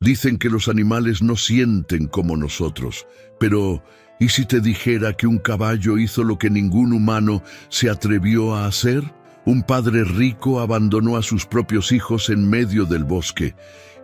Dicen que los animales no sienten como nosotros, pero ¿y si te dijera que un caballo hizo lo que ningún humano se atrevió a hacer? Un padre rico abandonó a sus propios hijos en medio del bosque,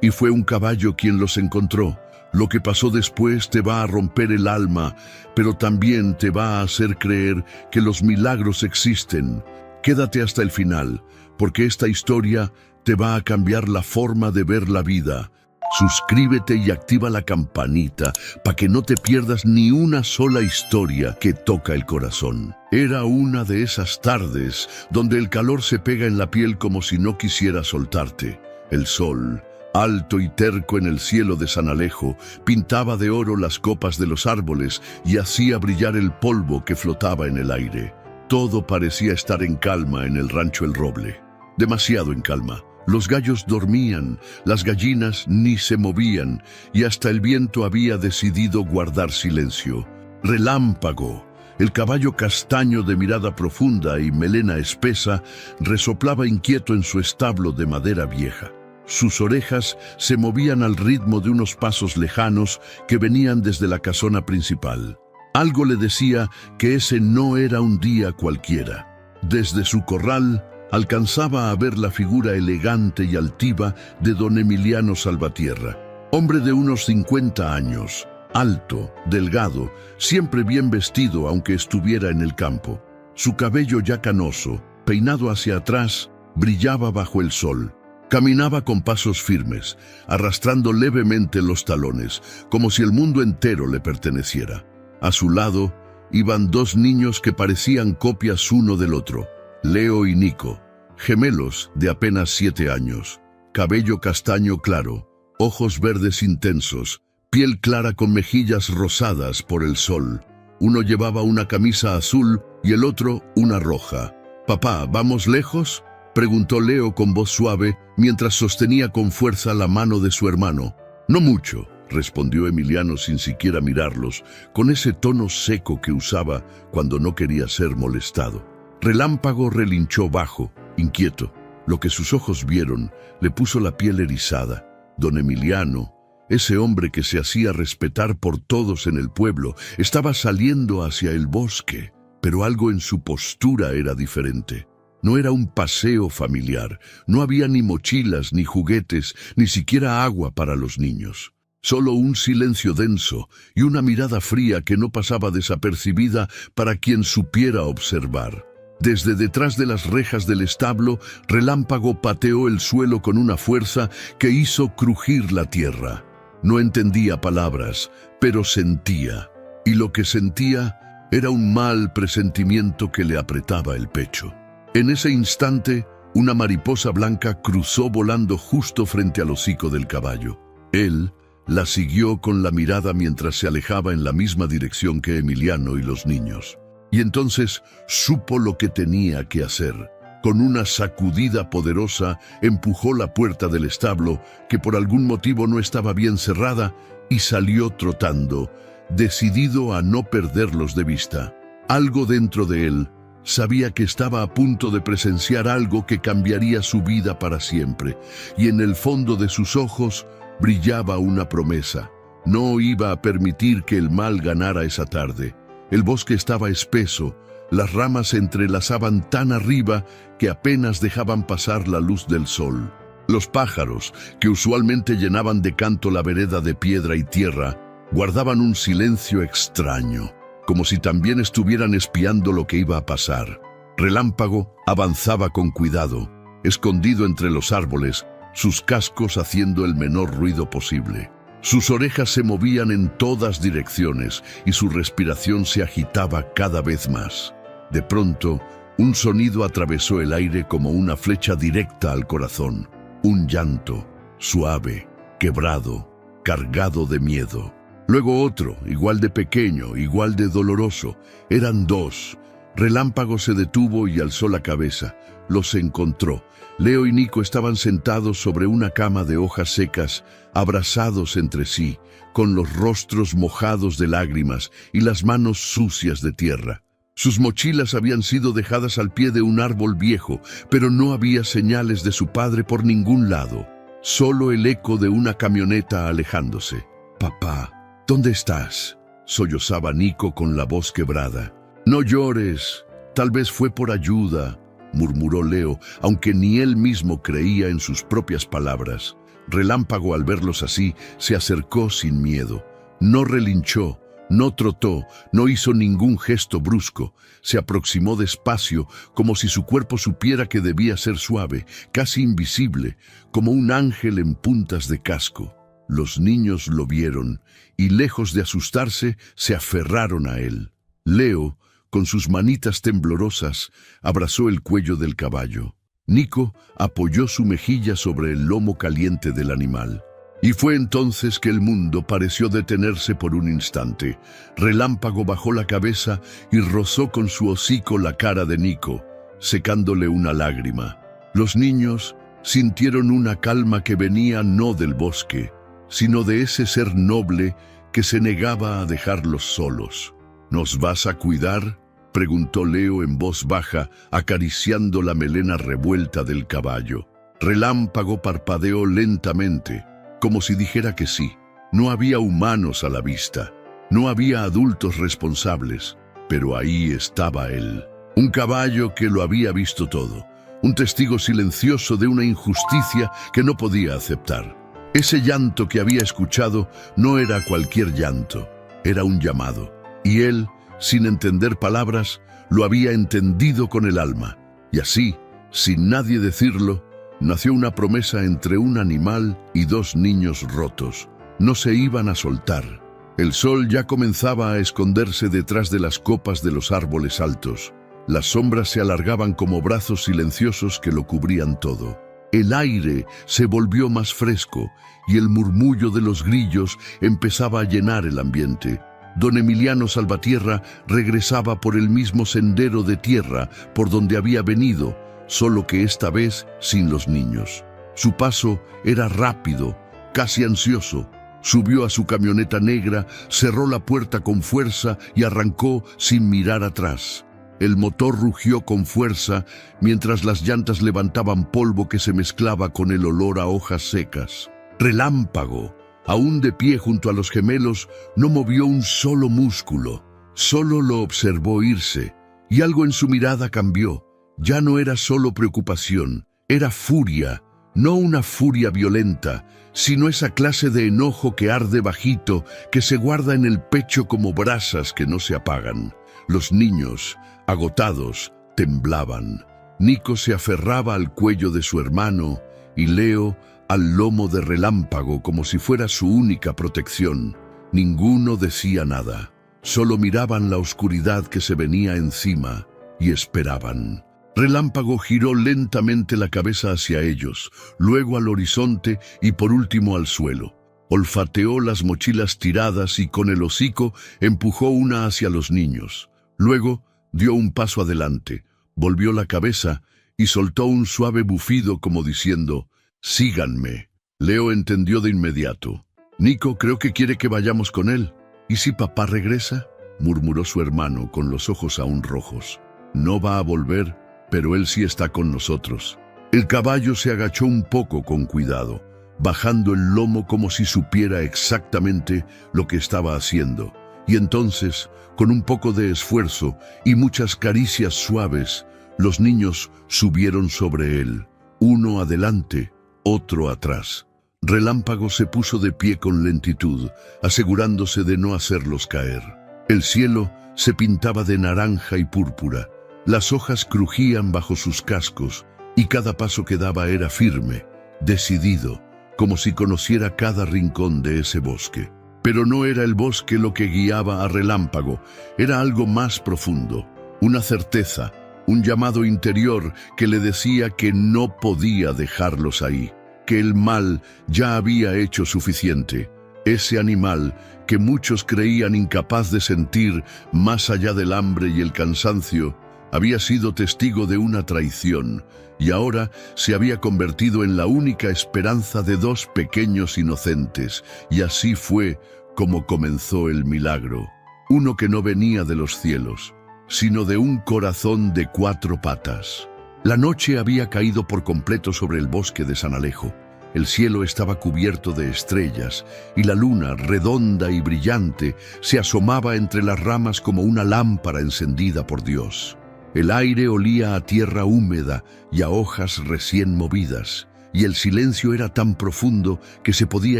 y fue un caballo quien los encontró. Lo que pasó después te va a romper el alma, pero también te va a hacer creer que los milagros existen. Quédate hasta el final, porque esta historia te va a cambiar la forma de ver la vida. Suscríbete y activa la campanita para que no te pierdas ni una sola historia que toca el corazón. Era una de esas tardes donde el calor se pega en la piel como si no quisiera soltarte. El sol, alto y terco en el cielo de San Alejo, pintaba de oro las copas de los árboles y hacía brillar el polvo que flotaba en el aire. Todo parecía estar en calma en el rancho El Roble. Demasiado en calma. Los gallos dormían, las gallinas ni se movían, y hasta el viento había decidido guardar silencio. Relámpago, el caballo castaño de mirada profunda y melena espesa, resoplaba inquieto en su establo de madera vieja. Sus orejas se movían al ritmo de unos pasos lejanos que venían desde la casona principal. Algo le decía que ese no era un día cualquiera. Desde su corral alcanzaba a ver la figura elegante y altiva de don Emiliano Salvatierra, hombre de unos 50 años, alto, delgado, siempre bien vestido aunque estuviera en el campo. Su cabello ya canoso, peinado hacia atrás, brillaba bajo el sol. Caminaba con pasos firmes, arrastrando levemente los talones, como si el mundo entero le perteneciera. A su lado iban dos niños que parecían copias uno del otro, Leo y Nico, gemelos de apenas 7 años, cabello castaño claro, ojos verdes intensos, piel clara con mejillas rosadas por el sol. Uno llevaba una camisa azul y el otro una roja. «Papá, ¿vamos lejos?», preguntó Leo con voz suave mientras sostenía con fuerza la mano de su hermano. «No mucho», respondió Emiliano sin siquiera mirarlos, con ese tono seco que usaba cuando no quería ser molestado. Relámpago relinchó bajo, inquieto. Lo que sus ojos vieron le puso la piel erizada. Don Emiliano, ese hombre que se hacía respetar por todos en el pueblo, estaba saliendo hacia el bosque, pero algo en su postura era diferente. No era un paseo familiar, no había ni mochilas, ni juguetes, ni siquiera agua para los niños. Solo un silencio denso y una mirada fría que no pasaba desapercibida para quien supiera observar. Desde detrás de las rejas del establo, Relámpago pateó el suelo con una fuerza que hizo crujir la tierra. No entendía palabras, pero sentía, y lo que sentía era un mal presentimiento que le apretaba el pecho. En ese instante, una mariposa blanca cruzó volando justo frente al hocico del caballo. Él la siguió con la mirada mientras se alejaba en la misma dirección que Emiliano y los niños. Y entonces supo lo que tenía que hacer. Con una sacudida poderosa, empujó la puerta del establo, que por algún motivo no estaba bien cerrada, y salió trotando, decidido a no perderlos de vista. Algo dentro de él sabía que estaba a punto de presenciar algo que cambiaría su vida para siempre, y en el fondo de sus ojos brillaba una promesa. No iba a permitir que el mal ganara esa tarde. El bosque estaba espeso, las ramas se entrelazaban tan arriba que apenas dejaban pasar la luz del sol. Los pájaros, que usualmente llenaban de canto la vereda de piedra y tierra, guardaban un silencio extraño, como si también estuvieran espiando lo que iba a pasar. Relámpago avanzaba con cuidado, escondido entre los árboles, sus cascos haciendo el menor ruido posible. Sus orejas se movían en todas direcciones y su respiración se agitaba cada vez más. De pronto, un sonido atravesó el aire como una flecha directa al corazón. Un llanto, suave, quebrado, cargado de miedo. Luego otro, igual de pequeño, igual de doloroso. Eran dos. Relámpago se detuvo y alzó la cabeza. Los encontró. Leo y Nico estaban sentados sobre una cama de hojas secas, abrazados entre sí, con los rostros mojados de lágrimas y las manos sucias de tierra. Sus mochilas habían sido dejadas al pie de un árbol viejo, pero no había señales de su padre por ningún lado. solo el eco de una camioneta alejándose. «Papá, ¿dónde estás?», sollozaba Nico con la voz quebrada. «No llores, tal vez fue por ayuda», murmuró Leo, aunque ni él mismo creía en sus propias palabras. Relámpago, al verlos así, se acercó sin miedo. No relinchó, no trotó, no hizo ningún gesto brusco. Se aproximó despacio, como si su cuerpo supiera que debía ser suave, casi invisible, como un ángel en puntas de casco. Los niños lo vieron y, lejos de asustarse, se aferraron a él. Leo, con sus manitas temblorosas, abrazó el cuello del caballo. Nico apoyó su mejilla sobre el lomo caliente del animal. Y fue entonces que el mundo pareció detenerse por un instante. Relámpago bajó la cabeza y rozó con su hocico la cara de Nico, secándole una lágrima. Los niños sintieron una calma que venía no del bosque, sino de ese ser noble que se negaba a dejarlos solos. «¿Nos vas a cuidar?», preguntó Leo en voz baja, acariciando la melena revuelta del caballo. Relámpago parpadeó lentamente, como si dijera que sí. No había humanos a la vista, no había adultos responsables, pero ahí estaba él. Un caballo que lo había visto todo, un testigo silencioso de una injusticia que no podía aceptar. Ese llanto que había escuchado no era cualquier llanto, era un llamado, y él, sin entender palabras, lo había entendido con el alma, y así, sin nadie decirlo, nació una promesa entre un animal y dos niños rotos. No se iban a soltar. El sol ya comenzaba a esconderse detrás de las copas de los árboles altos. Las sombras se alargaban como brazos silenciosos que lo cubrían todo. El aire se volvió más fresco y el murmullo de los grillos empezaba a llenar el ambiente. Don Emiliano Salvatierra regresaba por el mismo sendero de tierra por donde había venido, solo que esta vez sin los niños. Su paso era rápido, casi ansioso. Subió a su camioneta negra, cerró la puerta con fuerza y arrancó sin mirar atrás. El motor rugió con fuerza mientras las llantas levantaban polvo que se mezclaba con el olor a hojas secas. Relámpago, aún de pie junto a los gemelos, no movió un solo músculo. Solo lo observó irse, y algo en su mirada cambió. Ya no era solo preocupación, era furia, no una furia violenta, sino esa clase de enojo que arde bajito, que se guarda en el pecho como brasas que no se apagan. Los niños, agotados, temblaban. Nico se aferraba al cuello de su hermano y Leo al lomo de Relámpago como si fuera su única protección. Ninguno decía nada, solo miraban la oscuridad que se venía encima y esperaban. Relámpago giró lentamente la cabeza hacia ellos, luego al horizonte y por último al suelo. Olfateó las mochilas tiradas y con el hocico empujó una hacia los niños. Luego dio un paso adelante, volvió la cabeza y soltó un suave bufido como diciendo: «Síganme». Leo entendió de inmediato. «Nico, creo que quiere que vayamos con él». «¿Y si papá regresa?», murmuró su hermano con los ojos aún rojos. «No va a volver, pero él sí está con nosotros». El caballo se agachó un poco con cuidado, bajando el lomo como si supiera exactamente lo que estaba haciendo. Y entonces, con un poco de esfuerzo y muchas caricias suaves, los niños subieron sobre él, uno adelante, otro atrás. Relámpago se puso de pie con lentitud, asegurándose de no hacerlos caer. El cielo se pintaba de naranja y púrpura. Las hojas crujían bajo sus cascos y cada paso que daba era firme, decidido, como si conociera cada rincón de ese bosque. Pero no era el bosque lo que guiaba a Relámpago, era algo más profundo, una certeza, un llamado interior que le decía que no podía dejarlos ahí, que el mal ya había hecho suficiente. Ese animal que muchos creían incapaz de sentir más allá del hambre y el cansancio, había sido testigo de una traición y ahora se había convertido en la única esperanza de dos pequeños inocentes, y así fue como comenzó el milagro, uno que no venía de los cielos, sino de un corazón de 4 patas. La noche había caído por completo sobre el bosque de San Alejo. El cielo estaba cubierto de estrellas, y la luna, redonda y brillante, se asomaba entre las ramas como una lámpara encendida por Dios. El aire olía a tierra húmeda y a hojas recién movidas, y el silencio era tan profundo que se podía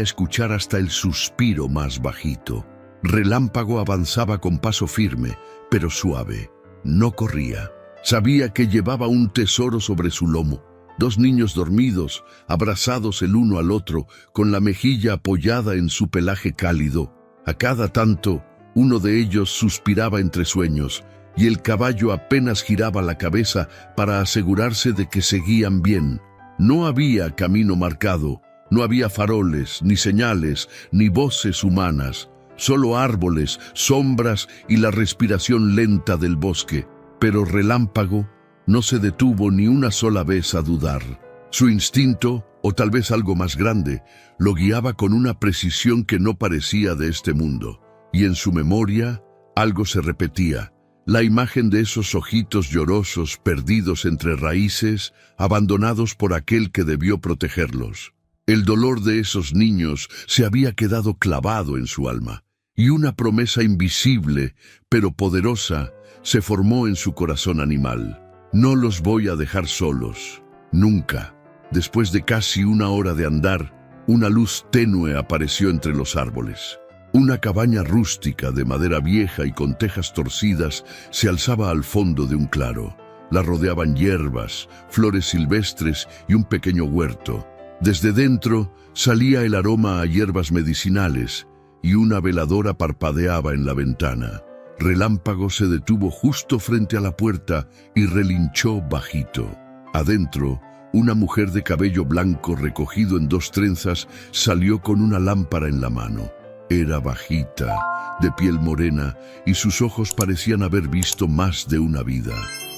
escuchar hasta el suspiro más bajito. Relámpago avanzaba con paso firme, pero suave. No corría. Sabía que llevaba un tesoro sobre su lomo. Dos niños dormidos, abrazados el uno al otro, con la mejilla apoyada en su pelaje cálido. A cada tanto, uno de ellos suspiraba entre sueños, y el caballo apenas giraba la cabeza para asegurarse de que seguían bien. No había camino marcado, no había faroles, ni señales, ni voces humanas, solo árboles, sombras y la respiración lenta del bosque. Pero Relámpago no se detuvo ni una sola vez a dudar. Su instinto, o tal vez algo más grande, lo guiaba con una precisión que no parecía de este mundo. Y en su memoria, algo se repetía. La imagen de esos ojitos llorosos perdidos entre raíces, abandonados por aquel que debió protegerlos. El dolor de esos niños se había quedado clavado en su alma, y una promesa invisible, pero poderosa, se formó en su corazón animal. No los voy a dejar solos, nunca. Después de casi una hora de andar, una luz tenue apareció entre los árboles. Una cabaña rústica de madera vieja y con tejas torcidas se alzaba al fondo de un claro. La rodeaban hierbas, flores silvestres y un pequeño huerto. Desde dentro salía el aroma a hierbas medicinales y una veladora parpadeaba en la ventana. Relámpago se detuvo justo frente a la puerta y relinchó bajito. Adentro, una mujer de cabello blanco recogido en dos trenzas salió con una lámpara en la mano. Era bajita, de piel morena, y sus ojos parecían haber visto más de una vida.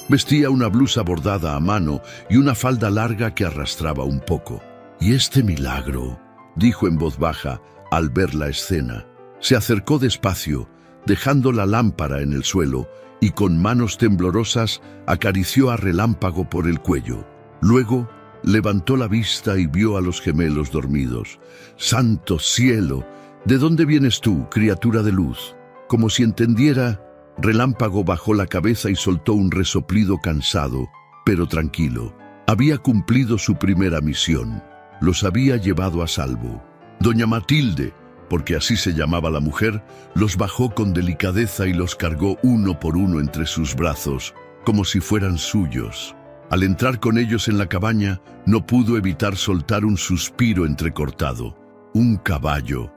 Vestía una blusa bordada a mano y una falda larga que arrastraba un poco. «¿Y este milagro?», dijo en voz baja al ver la escena. Se acercó despacio, dejando la lámpara en el suelo, y con manos temblorosas acarició a Relámpago por el cuello. Luego levantó la vista y vio a los gemelos dormidos. «¡Santo cielo! ¿De dónde vienes tú, criatura de luz?». Como si entendiera, Relámpago bajó la cabeza y soltó un resoplido cansado, pero tranquilo. Había cumplido su primera misión. Los había llevado a salvo. Doña Matilde, porque así se llamaba la mujer, los bajó con delicadeza y los cargó uno por uno entre sus brazos, como si fueran suyos. Al entrar con ellos en la cabaña, no pudo evitar soltar un suspiro entrecortado. Un caballo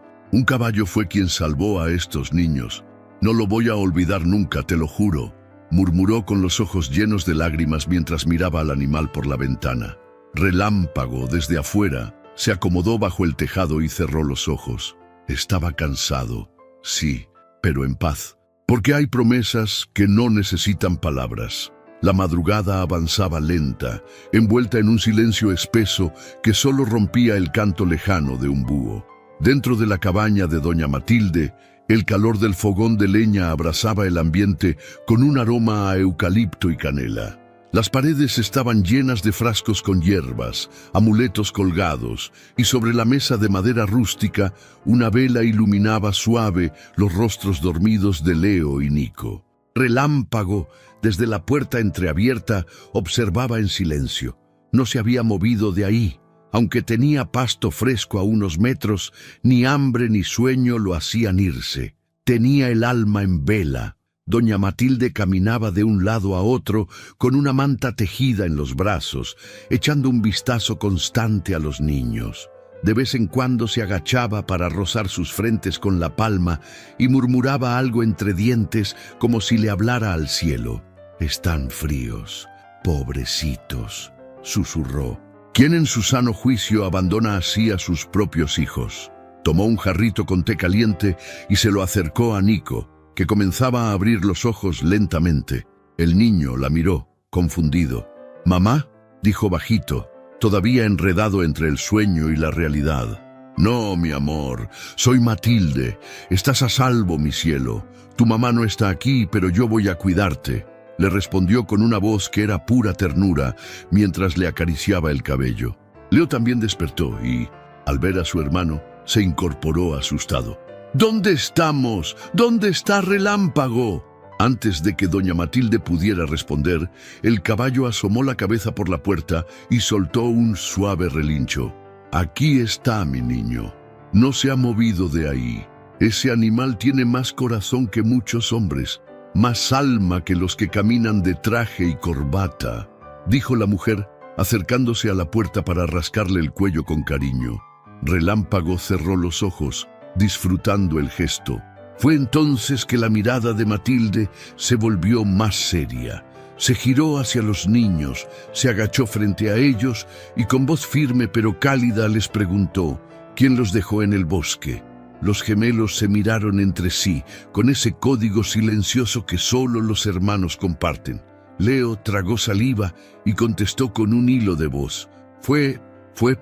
fue quien salvó a estos niños. «No lo voy a olvidar nunca, te lo juro», murmuró con los ojos llenos de lágrimas mientras miraba al animal por la ventana. Relámpago, desde afuera, se acomodó bajo el tejado y cerró los ojos. Estaba cansado, sí, pero en paz, porque hay promesas que no necesitan palabras. La madrugada avanzaba lenta, envuelta en un silencio espeso que solo rompía el canto lejano de un búho. Dentro de la cabaña de doña Matilde, el calor del fogón de leña abrasaba el ambiente con un aroma a eucalipto y canela. Las paredes estaban llenas de frascos con hierbas, amuletos colgados, y sobre la mesa de madera rústica una vela iluminaba suave los rostros dormidos de Leo y Nico. Relámpago, desde la puerta entreabierta, observaba en silencio. No se había movido de ahí. Aunque tenía pasto fresco a unos metros, ni hambre ni sueño lo hacían irse. Tenía el alma en vela. Doña Matilde caminaba de un lado a otro con una manta tejida en los brazos, echando un vistazo constante a los niños. De vez en cuando se agachaba para rozar sus frentes con la palma y murmuraba algo entre dientes como si le hablara al cielo. «Están fríos, pobrecitos», susurró. ¿Quién en su sano juicio abandona así a sus propios hijos? Tomó un jarrito con té caliente y se lo acercó a Nico, que comenzaba a abrir los ojos lentamente. El niño la miró, confundido. «¿Mamá?», dijo bajito, todavía enredado entre el sueño y la realidad. «No, mi amor, soy Matilde. Estás a salvo, mi cielo. Tu mamá no está aquí, pero yo voy a cuidarte», le respondió con una voz que era pura ternura mientras le acariciaba el cabello. Leo también despertó y, al ver a su hermano, se incorporó asustado. ¿Dónde estamos? ¿Dónde está Relámpago? Antes de que doña Matilde pudiera responder, el caballo asomó la cabeza por la puerta y soltó un suave relincho. Aquí está mi niño. No se ha movido de ahí. Ese animal tiene más corazón que muchos hombres, más alma que los que caminan de traje y corbata, dijo la mujer, acercándose a la puerta para rascarle el cuello con cariño. Relámpago cerró los ojos, disfrutando el gesto. Fue entonces que la mirada de Matilde se volvió más seria. Se giró hacia los niños, se agachó frente a ellos y con voz firme pero cálida les preguntó: ¿quién los dejó en el bosque? Los gemelos se miraron entre sí, con ese código silencioso que solo los hermanos comparten. Leo tragó saliva y contestó con un hilo de voz: Fue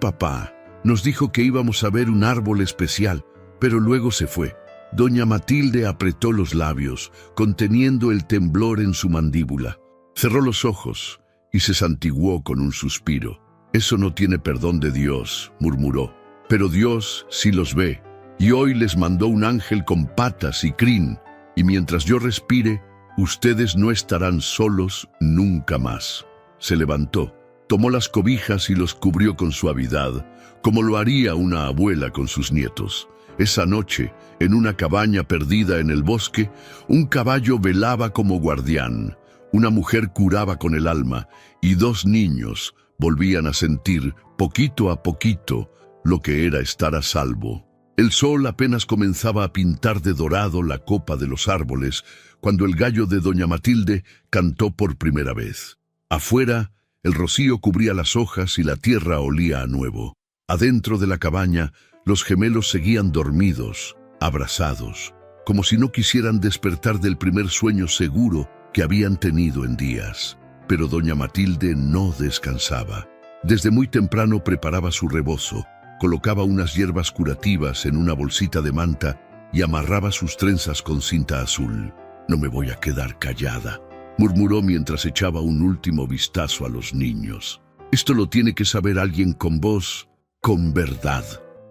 papá. Nos dijo que íbamos a ver un árbol especial, pero luego se fue. Doña Matilde apretó los labios, conteniendo el temblor en su mandíbula. Cerró los ojos y se santiguó con un suspiro. Eso no tiene perdón de Dios, murmuró. Pero Dios sí los ve, y hoy les mandó un ángel con patas y crin, y mientras yo respire, ustedes no estarán solos nunca más. Se levantó, tomó las cobijas y los cubrió con suavidad, como lo haría una abuela con sus nietos. Esa noche, en una cabaña perdida en el bosque, un caballo velaba como guardián, una mujer curaba con el alma, y dos niños volvían a sentir, poquito a poquito, lo que era estar a salvo. El sol apenas comenzaba a pintar de dorado la copa de los árboles, cuando el gallo de doña Matilde cantó por primera vez. Afuera, el rocío cubría las hojas y la tierra olía a nuevo. Adentro de la cabaña, los gemelos seguían dormidos, abrazados, como si no quisieran despertar del primer sueño seguro que habían tenido en días. Pero doña Matilde no descansaba. Desde muy temprano preparaba su rebozo, colocaba unas hierbas curativas en una bolsita de manta y amarraba sus trenzas con cinta azul. «No me voy a quedar callada», murmuró mientras echaba un último vistazo a los niños. «Esto lo tiene que saber alguien con voz, con verdad».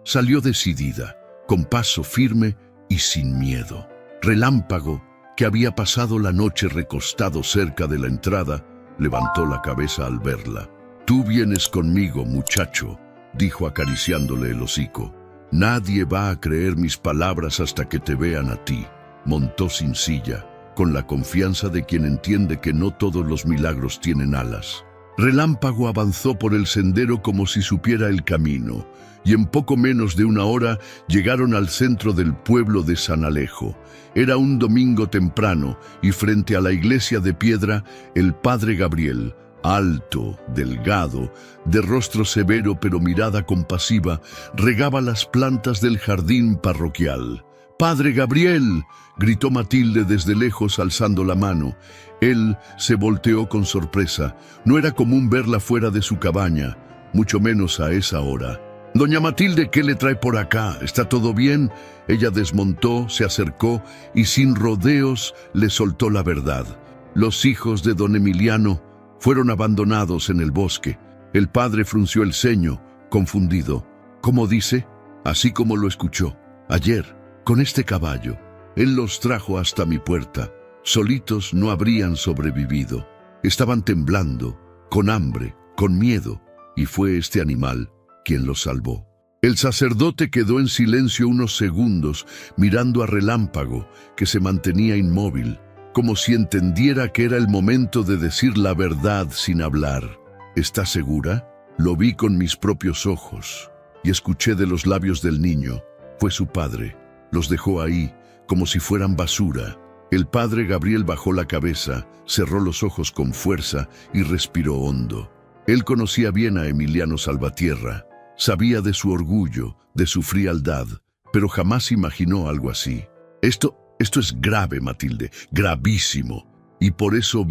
Salió decidida, con paso firme y sin miedo. Relámpago, que había pasado la noche recostado cerca de la entrada, levantó la cabeza al verla. «Tú vienes conmigo, muchacho», dijo acariciándole el hocico. «Nadie va a creer mis palabras hasta que te vean a ti». Montó sin silla, con la confianza de quien entiende que no todos los milagros tienen alas. Relámpago avanzó por el sendero como si supiera el camino, y en poco menos de una hora llegaron al centro del pueblo de San Alejo. Era un domingo temprano, y frente a la iglesia de piedra, el padre Gabriel, alto, delgado, de rostro severo pero mirada compasiva, regaba las plantas del jardín parroquial. «¡Padre Gabriel!», gritó Matilde desde lejos alzando la mano. Él se volteó con sorpresa. No era común verla fuera de su cabaña, mucho menos a esa hora. «Doña Matilde, ¿qué le trae por acá? ¿Está todo bien?». Ella desmontó, se acercó y sin rodeos le soltó la verdad. Los hijos de don Emiliano fueron abandonados en el bosque. El padre frunció el ceño, confundido. «¿Cómo dice?». «Así como lo escuchó. Ayer, con este caballo, él los trajo hasta mi puerta. Solitos no habrían sobrevivido. Estaban temblando, con hambre, con miedo, y fue este animal quien los salvó». El sacerdote quedó en silencio unos segundos, mirando a Relámpago, que se mantenía inmóvil, como si entendiera que era el momento de decir la verdad sin hablar. «¿Está segura? Lo vi con mis propios ojos, y escuché de los labios del niño. Fue su padre. Los dejó ahí, como si fueran basura». El padre Gabriel bajó la cabeza, cerró los ojos con fuerza y respiró hondo. Él conocía bien a Emiliano Salvatierra, sabía de su orgullo, de su frialdad, pero jamás imaginó algo así. Esto es grave, Matilde, gravísimo. Y por eso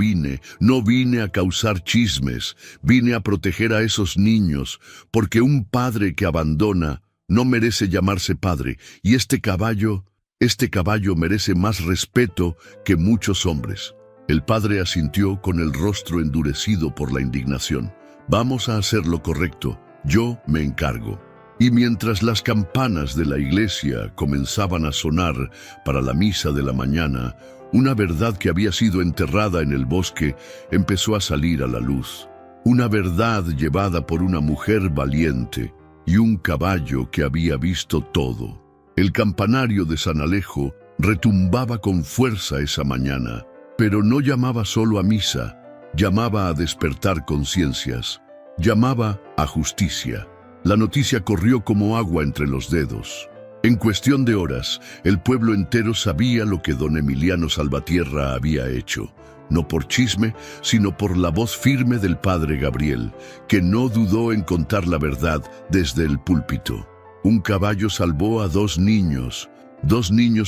no vine a causar chismes, vine a proteger a esos niños, porque un padre que abandona no merece llamarse padre, y este caballo merece más respeto que muchos hombres». El padre asintió con el rostro endurecido por la indignación. «Vamos a hacer lo correcto. Yo me encargo. Y mientras las campanas de la iglesia comenzaban a sonar para la misa de la mañana, una verdad que había sido enterrada en el bosque empezó a salir a la luz. Una verdad llevada por una mujer valiente y un caballo que había visto todo. El campanario de San Alejo retumbaba con fuerza esa mañana, pero no llamaba solo a misa, llamaba a despertar conciencias, llamaba a justicia. La noticia corrió como agua entre los dedos. En cuestión de horas, el pueblo entero sabía lo que don Emiliano Salvatierra había hecho, no por chisme, sino por la voz firme del padre Gabriel, que no dudó en contar la verdad desde el púlpito. Un caballo salvó a dos niños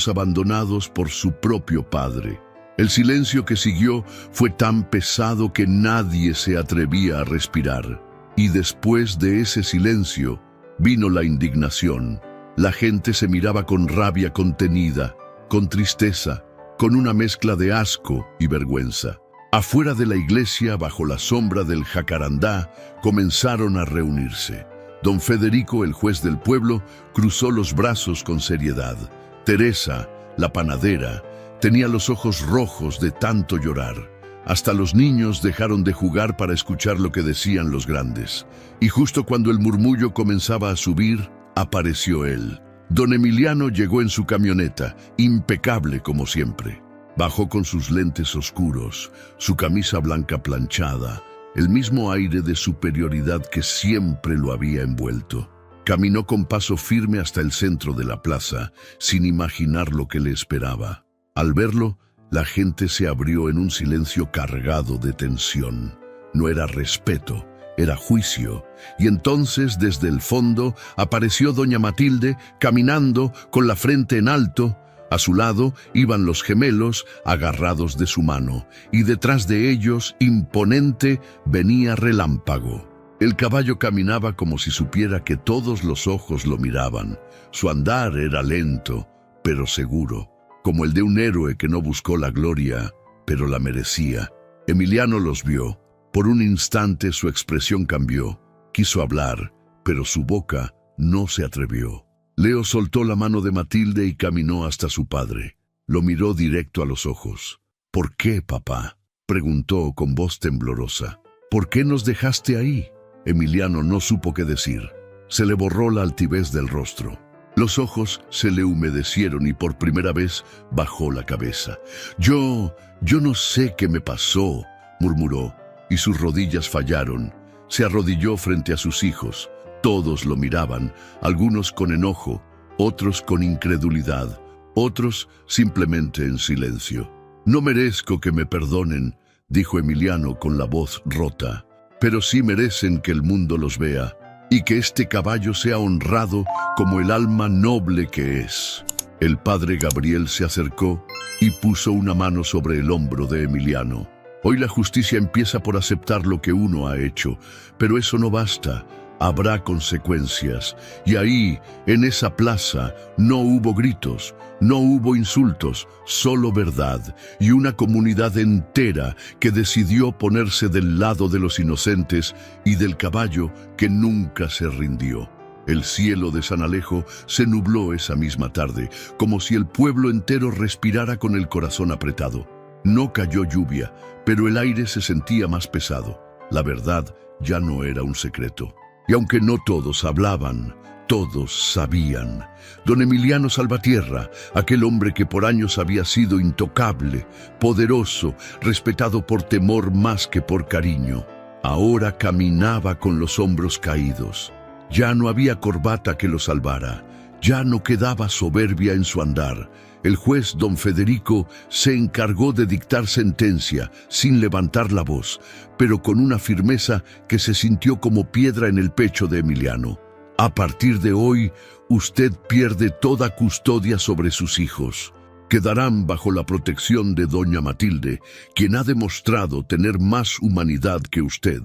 abandonados por su propio padre. El silencio que siguió fue tan pesado que nadie se atrevía a respirar. Y después de ese silencio, vino la indignación. La gente se miraba con rabia contenida, con tristeza, con una mezcla de asco y vergüenza. Afuera de la iglesia, bajo la sombra del jacarandá, comenzaron a reunirse. Don Federico, el juez del pueblo, cruzó los brazos con seriedad. Teresa, la panadera, tenía los ojos rojos de tanto llorar. Hasta los niños dejaron de jugar para escuchar lo que decían los grandes. Y justo cuando el murmullo comenzaba a subir, apareció él. Don Emiliano llegó en su camioneta, impecable como siempre. Bajó con sus lentes oscuros, su camisa blanca planchada, el mismo aire de superioridad que siempre lo había envuelto. Caminó con paso firme hasta el centro de la plaza, sin imaginar lo que le esperaba. Al verlo, la gente se abrió en un silencio cargado de tensión. No era respeto, era juicio. Y entonces, desde el fondo, apareció doña Matilde, caminando, con la frente en alto. A su lado iban los gemelos, agarrados de su mano, y detrás de ellos, imponente, venía Relámpago. El caballo caminaba como si supiera que todos los ojos lo miraban. Su andar era lento, pero seguro, como el de un héroe que no buscó la gloria, pero la merecía. Emiliano los vio. Por un instante su expresión cambió. Quiso hablar, pero su boca no se atrevió. Leo soltó la mano de Matilde y caminó hasta su padre. Lo miró directo a los ojos. «¿Por qué, papá?», preguntó con voz temblorosa. «¿Por qué nos dejaste ahí?». Emiliano no supo qué decir. Se le borró la altivez del rostro. Los ojos se le humedecieron y por primera vez bajó la cabeza. Yo no sé qué me pasó», murmuró, y sus rodillas fallaron. Se arrodilló frente a sus hijos. Todos lo miraban, algunos con enojo, otros con incredulidad, otros simplemente en silencio. «No merezco que me perdonen», dijo Emiliano con la voz rota, «pero sí merecen que el mundo los vea y que este caballo sea honrado como el alma noble que es». El padre Gabriel se acercó y puso una mano sobre el hombro de Emiliano. «Hoy la justicia empieza por aceptar lo que uno ha hecho, pero eso no basta. Habrá consecuencias. Y ahí, en esa plaza, no hubo gritos, no hubo insultos, solo verdad y una comunidad entera que decidió ponerse del lado de los inocentes y del caballo que nunca se rindió». El cielo de San Alejo se nubló esa misma tarde, como si el pueblo entero respirara con el corazón apretado. No cayó lluvia, pero el aire se sentía más pesado. La verdad ya no era un secreto. Y aunque no todos hablaban, todos sabían. Don Emiliano Salvatierra, aquel hombre que por años había sido intocable, poderoso, respetado por temor más que por cariño, ahora caminaba con los hombros caídos. Ya no había corbata que lo salvara, ya no quedaba soberbia en su andar. El juez don Federico se encargó de dictar sentencia sin levantar la voz, pero con una firmeza que se sintió como piedra en el pecho de Emiliano. «A partir de hoy, usted pierde toda custodia sobre sus hijos. Quedarán bajo la protección de doña Matilde, quien ha demostrado tener más humanidad que usted.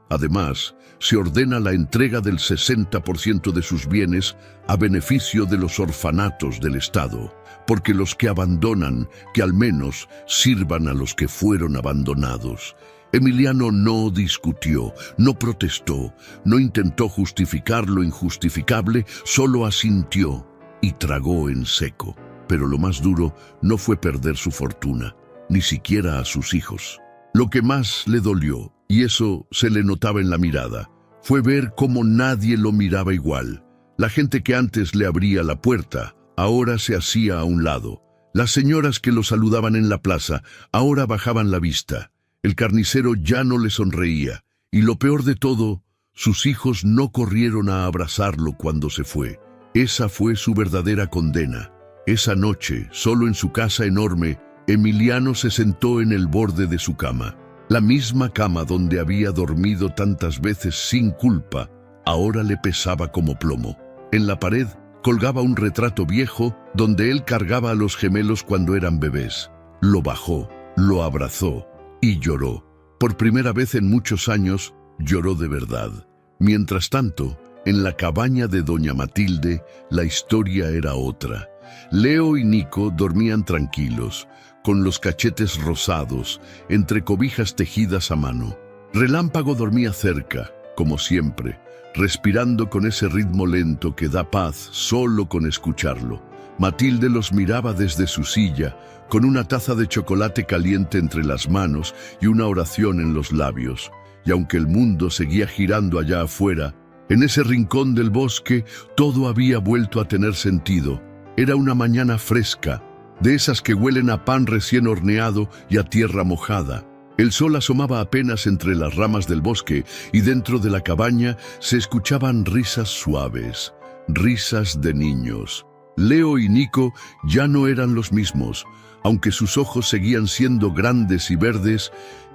Además, se ordena la entrega del 60% de sus bienes a beneficio de los orfanatos del Estado, porque los que abandonan, que al menos sirvan a los que fueron abandonados. Emiliano no discutió, no protestó, no intentó justificar lo injustificable, solo asintió y tragó en seco. Pero lo más duro no fue perder su fortuna, ni siquiera a sus hijos. Lo que más le dolió, y eso se le notaba en la mirada, fue ver cómo nadie lo miraba igual. La gente que antes le abría la puerta, ahora se hacía a un lado. Las señoras que lo saludaban en la plaza, ahora bajaban la vista. El carnicero ya no le sonreía, y lo peor de todo, sus hijos no corrieron a abrazarlo cuando se fue. Esa fue su verdadera condena. Esa noche, solo en su casa enorme, Emiliano se sentó en el borde de su cama. La misma cama donde había dormido tantas veces sin culpa, ahora le pesaba como plomo. En la pared colgaba un retrato viejo donde él cargaba a los gemelos cuando eran bebés. Lo bajó, lo abrazó y lloró. Por primera vez en muchos años, lloró de verdad. Mientras tanto, en la cabaña de doña Matilde, la historia era otra. Leo y Nico dormían tranquilos, con los cachetes rosados, entre cobijas tejidas a mano. Relámpago dormía cerca, como siempre, respirando con ese ritmo lento que da paz solo con escucharlo. Matilde los miraba desde su silla, con una taza de chocolate caliente entre las manos y una oración en los labios. Y aunque el mundo seguía girando allá afuera, en ese rincón del bosque todo había vuelto a tener sentido. Era una mañana fresca, de esas que huelen a pan recién horneado y a tierra mojada. El sol asomaba apenas entre las ramas del bosque y dentro de la cabaña se escuchaban risas suaves, risas de niños. Leo y Nico ya no eran los mismos. Aunque sus ojos seguían siendo grandes y verdes,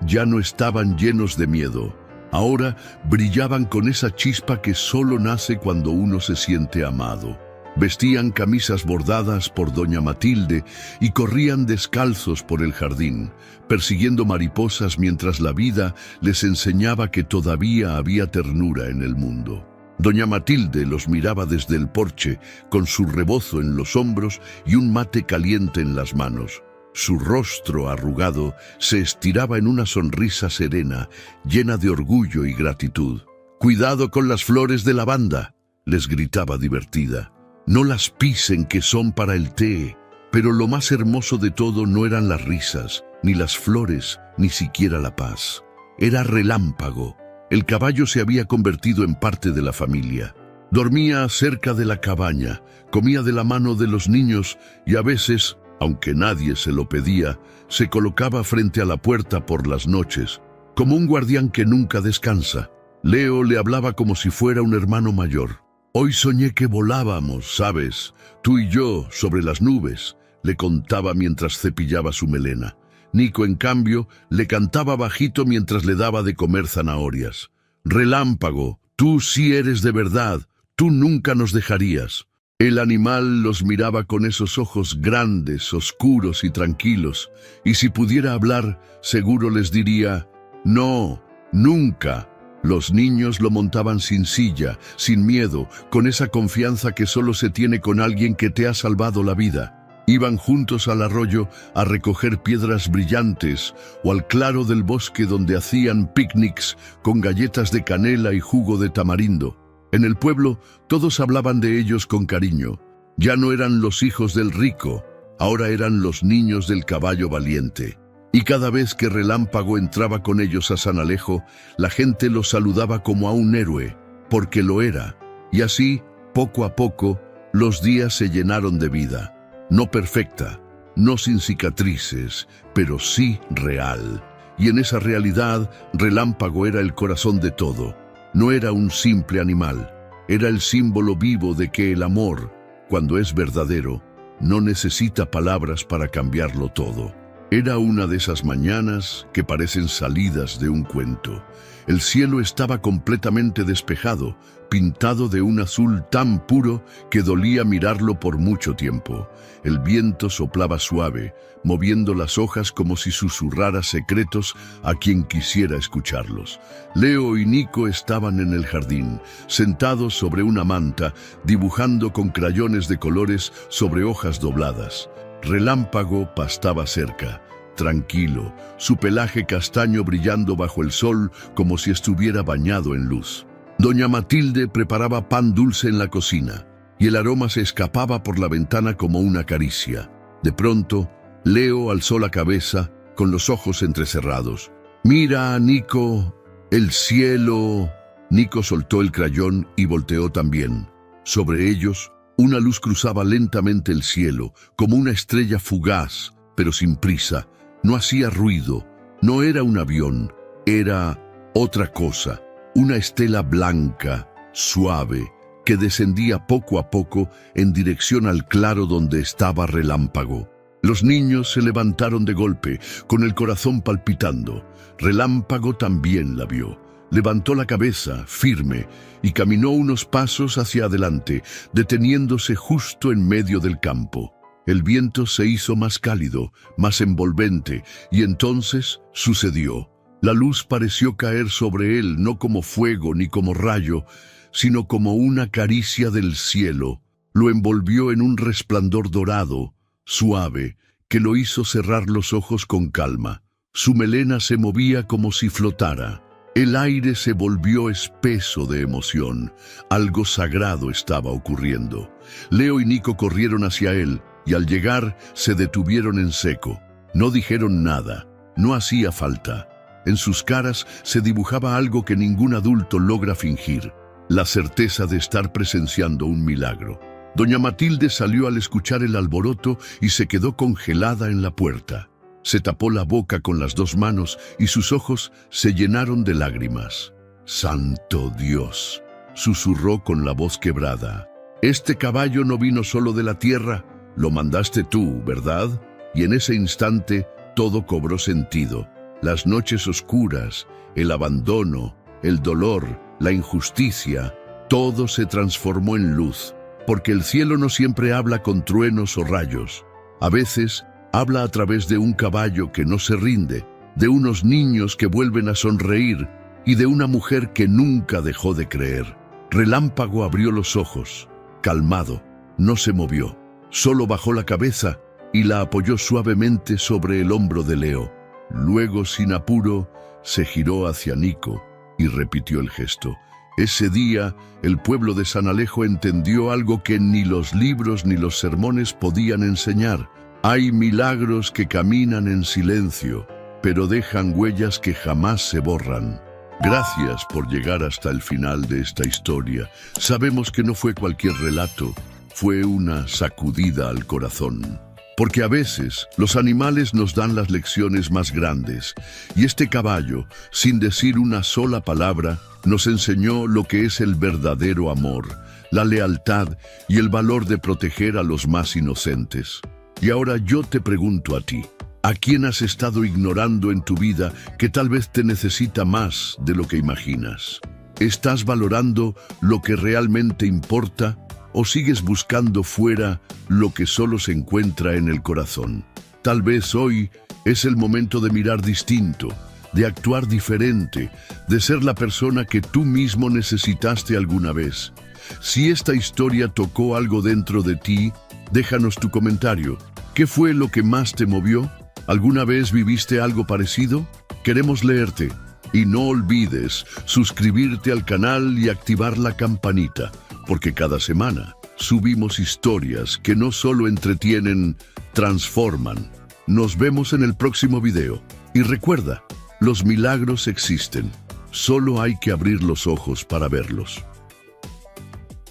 ya no estaban llenos de miedo. Ahora brillaban con esa chispa que solo nace cuando uno se siente amado. Vestían camisas bordadas por doña Matilde y corrían descalzos por el jardín, persiguiendo mariposas mientras la vida les enseñaba que todavía había ternura en el mundo. Doña Matilde los miraba desde el porche, con su rebozo en los hombros y un mate caliente en las manos. Su rostro arrugado se estiraba en una sonrisa serena, llena de orgullo y gratitud. «¡Cuidado con las flores de lavanda!», les gritaba divertida. «No las pisen, que son para el té». Pero lo más hermoso de todo no eran las risas, ni las flores, ni siquiera la paz. Era Relámpago. El caballo se había convertido en parte de la familia. Dormía cerca de la cabaña, comía de la mano de los niños y a veces, aunque nadie se lo pedía, se colocaba frente a la puerta por las noches, como un guardián que nunca descansa. Leo le hablaba como si fuera un hermano mayor. «Hoy soñé que volábamos, ¿sabes? Tú y yo, sobre las nubes», le contaba mientras cepillaba su melena. Nico, en cambio, le cantaba bajito mientras le daba de comer zanahorias. «Relámpago, tú sí eres de verdad, tú nunca nos dejarías». El animal los miraba con esos ojos grandes, oscuros y tranquilos, y si pudiera hablar, seguro les diría, «No, nunca». Los niños lo montaban sin silla, sin miedo, con esa confianza que solo se tiene con alguien que te ha salvado la vida. Iban juntos al arroyo a recoger piedras brillantes o al claro del bosque donde hacían picnics con galletas de canela y jugo de tamarindo. En el pueblo todos hablaban de ellos con cariño. Ya no eran los hijos del rico, ahora eran los niños del caballo valiente. Y cada vez que Relámpago entraba con ellos a San Alejo, la gente lo saludaba como a un héroe, porque lo era. Y así, poco a poco, los días se llenaron de vida. No perfecta, no sin cicatrices, pero sí real. Y en esa realidad, Relámpago era el corazón de todo. No era un simple animal, era el símbolo vivo de que el amor, cuando es verdadero, no necesita palabras para cambiarlo todo. Era una de esas mañanas que parecen salidas de un cuento. El cielo estaba completamente despejado, pintado de un azul tan puro que dolía mirarlo por mucho tiempo. El viento soplaba suave, moviendo las hojas como si susurrara secretos a quien quisiera escucharlos. Leo y Nico estaban en el jardín, sentados sobre una manta, dibujando con crayones de colores sobre hojas dobladas. Relámpago pastaba cerca, tranquilo, su pelaje castaño brillando bajo el sol como si estuviera bañado en luz. Doña Matilde preparaba pan dulce en la cocina, y el aroma se escapaba por la ventana como una caricia. De pronto, Leo alzó la cabeza, con los ojos entrecerrados. «Mira, Nico, el cielo». Nico soltó el crayón y volteó también. Sobre ellos, una luz cruzaba lentamente el cielo, como una estrella fugaz, pero sin prisa. No hacía ruido, no era un avión, era otra cosa, una estela blanca, suave, que descendía poco a poco en dirección al claro donde estaba Relámpago. Los niños se levantaron de golpe, con el corazón palpitando. Relámpago también la vio. Levantó la cabeza, firme, y caminó unos pasos hacia adelante, deteniéndose justo en medio del campo. El viento se hizo más cálido, más envolvente, y entonces sucedió. La luz pareció caer sobre él, no como fuego ni como rayo, sino como una caricia del cielo. Lo envolvió en un resplandor dorado, suave, que lo hizo cerrar los ojos con calma. Su melena se movía como si flotara. El aire se volvió espeso de emoción. Algo sagrado estaba ocurriendo. Leo y Nico corrieron hacia él, y al llegar se detuvieron en seco. No dijeron nada. No hacía falta. En sus caras se dibujaba algo que ningún adulto logra fingir: la certeza de estar presenciando un milagro. Doña Matilde salió al escuchar el alboroto y se quedó congelada en la puerta. Se tapó la boca con las dos manos y sus ojos se llenaron de lágrimas. «Santo Dios», susurró con la voz quebrada. «Este caballo no vino solo de la tierra, lo mandaste tú, ¿verdad?». Y en ese instante todo cobró sentido. Las noches oscuras, el abandono, el dolor, la injusticia, todo se transformó en luz. Porque el cielo no siempre habla con truenos o rayos. A veces habla a través de un caballo que no se rinde, de unos niños que vuelven a sonreír y de una mujer que nunca dejó de creer. Relámpago abrió los ojos, calmado, no se movió, solo bajó la cabeza y la apoyó suavemente sobre el hombro de Leo. Luego, sin apuro, se giró hacia Nico y repitió el gesto. Ese día, el pueblo de San Alejo entendió algo que ni los libros ni los sermones podían enseñar. Hay milagros que caminan en silencio, pero dejan huellas que jamás se borran. Gracias por llegar hasta el final de esta historia. Sabemos que no fue cualquier relato, fue una sacudida al corazón. Porque a veces los animales nos dan las lecciones más grandes, y este caballo, sin decir una sola palabra, nos enseñó lo que es el verdadero amor, la lealtad y el valor de proteger a los más inocentes. Y ahora yo te pregunto a ti, ¿a quién has estado ignorando en tu vida que tal vez te necesita más de lo que imaginas? ¿Estás valorando lo que realmente importa o sigues buscando fuera lo que solo se encuentra en el corazón? Tal vez hoy es el momento de mirar distinto, de actuar diferente, de ser la persona que tú mismo necesitaste alguna vez. Si esta historia tocó algo dentro de ti, déjanos tu comentario. ¿Qué fue lo que más te movió? ¿Alguna vez viviste algo parecido? Queremos leerte. Y no olvides suscribirte al canal y activar la campanita, porque cada semana subimos historias que no solo entretienen, transforman. Nos vemos en el próximo video. Y recuerda, los milagros existen. Solo hay que abrir los ojos para verlos.